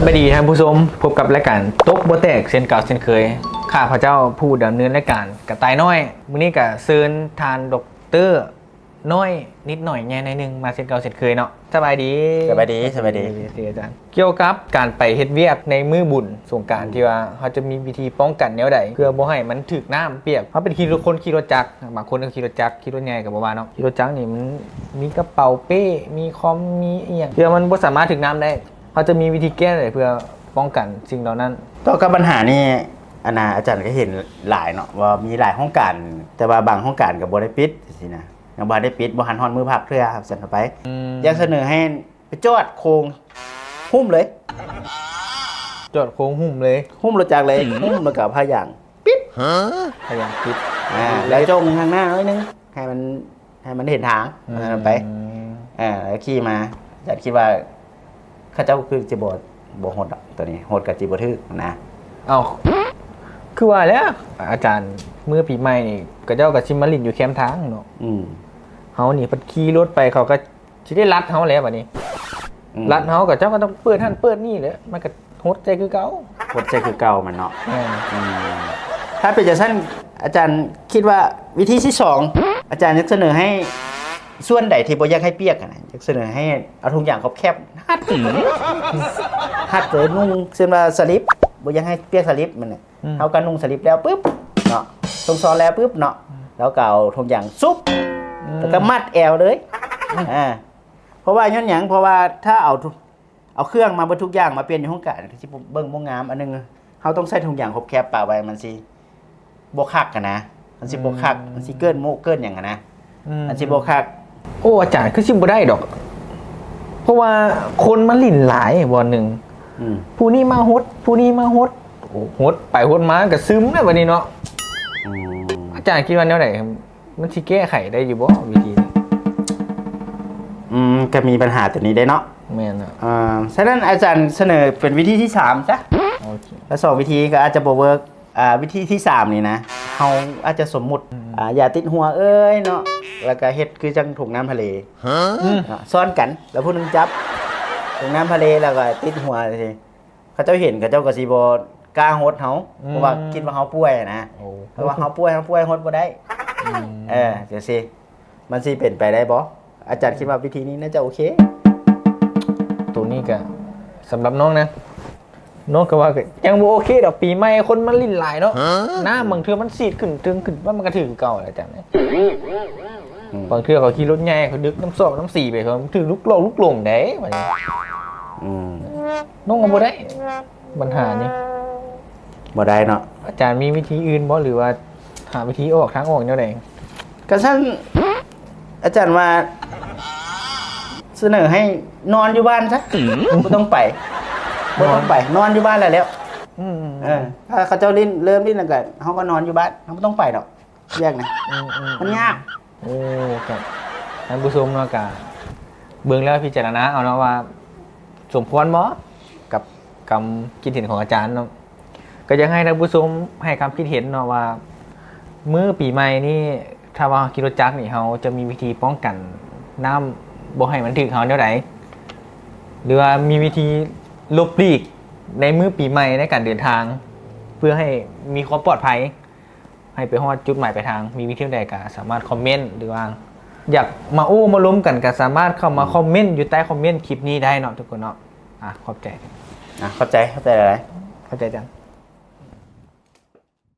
บายดีท่านผู้ชมพบกับรายการตกบ่แตกเช่นเก่าเช่นเคยข้าพเจ้าผู้ดำเนินรายการกระต่ายน้อยมื้อนี้ก็เชิญทานดรน้อยนิดหน่อยแง่ในนึงมาเช่นเก่าเช่นเคยเนาะสบายดีสบายดีอาจารย์เกี่ยวกับการไปเฮ็ดเวียกในมื้อบุญสงกรานต์ที่ว่าเขาจะมีวิธีป้องกันแนวใดเพื่อบ่ให้มันถึกน้ำเปียกเขาเป็นขี่รถจักรบางคนก็ขี่รถจักรขี่รถใหญ่ก็บ่ว่าเนาะขี่รถจักรนี่มันมีกระเป๋าเป้มีคอมมีอีหยังเพื่อมันบ่สามารถถึกน้ำได้เขาจะมีวิธีแก้อะไรเพื่อป้องกันสิ่งเหล่านั้นต่อกับปัญหานี่อาจารย์ก็เห็นหลายเนาะว่ามีหลายห้องการแต่ว่าบางห้องการกับบ่ได้ปิดสินะยังบ่ได้ปิดบ่หันฮอนมือพักเทื่อครับสั่นไปอยากเสนอให้ไปจอดโครงหุ้มเลยจอดโค้งหุ้มเลยหุ้มรถจักรเลยหุ้มแล้วก็พายางปิดพยายามปิดแล้วจงข้างหน้าหน่อยนึงให้มันเห็นทางไปแล้วขี่มาอาจารย์คิดว่าข้าเจ้าคือจะบ่โหดตัวนี้โหดกับจิบ่ทึกนะเอาคือว่าแล้วอาจารย์เมื่อปีใหม่นี่กระเจ้ากับชิมมาลินอยู่แคมป์ทางเนาะเฮานี่พัดขี่รถไปเขาก็สิได้รัดเฮาแล้วบัดนี้รัดเฮากับเจ้าก็ต้องเปิดหั่นเปิดนี่แหละมันก็โหดใจคือเก่าโหดใจคือเก่ามันเนาะถ้าเป็นจังซั่นอาจารย์คิดว่าวิธีที่2อาจารย์จะเสนอให้ส่วนใดที่บ่อยากให้เปียกนะอยากเสนอให้เอาทุกอย่างแคบหัดเลยนุ่งเช่นว่าสลิปบ่อยากให้เปียกสลิปมันน่ะเฮาก็นุ่งสลิปแล้วปึ๊บเนาะทรงซ้อนแล้วปึ๊บเนาะแล้วก็เอาทุกอย่างซุบแล้วก็มัดแอวเลยเพราะว่าย้อนหยังเพราะว่าถ้าเอาเครื่องมาเบิดทุกอย่างมาเปลี่ยนอยู่ห้องการสิเบิ่งบ่งามอันนึงเฮาต้องใส่ทุกอย่างแคบป่าไว้มันสิบ่คักกันนะมันสิบ่คักมันสิเกินโมเกินหยังอ่ะนะมันสิบ่คักโอ้อาจารย์คือสิบ่ได้ดอกเพราะว่าคนมันลิ่นหลายบ่นึงผู้นี้มาฮดผู้นี้มาฮดโอ้ฮดไปฮดมาก็ซึมแล้วบัดนี้เนาะอาจารย์คิดว่าแนวไหนมันสิแก้ไขได้อยู่บ่วิธีนี้ก็มีปัญหาตัวนี้ได้เนาะแม่นอ่ะฉะนั้นอาจารย์เสนอเป็นวิธีที่3ซะโอเคแล้ว2วิธีก็อาจจะบ่เวิร์กวิธีที่3นี่นะเฮาอาจจะสมมุติอย่าติดหัวเอ้ยเนาะแล้วก็เฮ็ดคือจังถุงน้ำทะเลซ้อนกันแล้วผู้นึงจับถุงน้ำทะเลแล้วก็ติดหัวสิเขาเจ้าเห็นเขาเจ้าก็สิบ่กล้าฮดเฮาเพราะว่าคิดว่าเฮาป่วยนะเพราะว่าเฮาป่วยฮดบ่ได้จังซี่มันสิเป็นไปได้บ่อาจารย์คิดว่าวิธีนี้น่าจะโอเคตัวนี้ก็สำหรับน้องนะน้องก็ว่ายังบ่โอเคดอกปีใหม่คนมันลิ่นหลายเนาะหน้าบางเทื่อมันซีดขึ้นว่ามันก็ถึงเก่าแล้วจังได๋บางเทื่อเขาขี่รถใหญ่เขาดึกน้ำซอกน้ำสีไปเขาถึงลุกลงได้บัดนี้น้องก็บ่ได้ปัญหานี้บ่ได้เนาะอาจารย์มีวิธีอื่นบ่หรือว่าหาวิธีออกทางออกแนวใดก็ซั่นอาจารย์ว่าเสนอให้นอนอยู่บ้านซะบ่ต้องไปนอนอยู่บ้านแล้วถ้าเขาเจ้าเริ่มลิ้นแล้วก็เฮาก็นอนอยู่บ้านเฮาบ่ต้องไปดอกแยกนะมันยากโอ้ครับท่านผู้ชมเนาะก็เบิ่งแล้วพิจารณาเอาเนาะว่าสมควรบ่กับคำคิดเห็นของอาจารย์เนาะก็อยากให้ท่านผู้ชมให้คำคิดเห็นเนาะว่ามื้อปีใหม่นี่ถ้าว่าขี่รถจักรนี่เฮาจะมีวิธีป้องกันน้ำบ่ให้มันถึงเฮาแนวใดหรือว่ามีวิธีลบหลีกในมื้อปีใหม่ในการเดินทางเพื่อให้มีความปลอดภัยให้ไปฮอดจุดหมายปลายทางมีวิธีใดก็สามารถคอมเมนต์หรือว่าอยากมาโอ้มาล้มกันก็สามารถเข้ามาคอมเมนต์อยู่ใต้คอมเมนต์คลิปนี้ได้เนาะทุกคนเนาะขอบใจเข้าใจอะไรเข้าใจจัง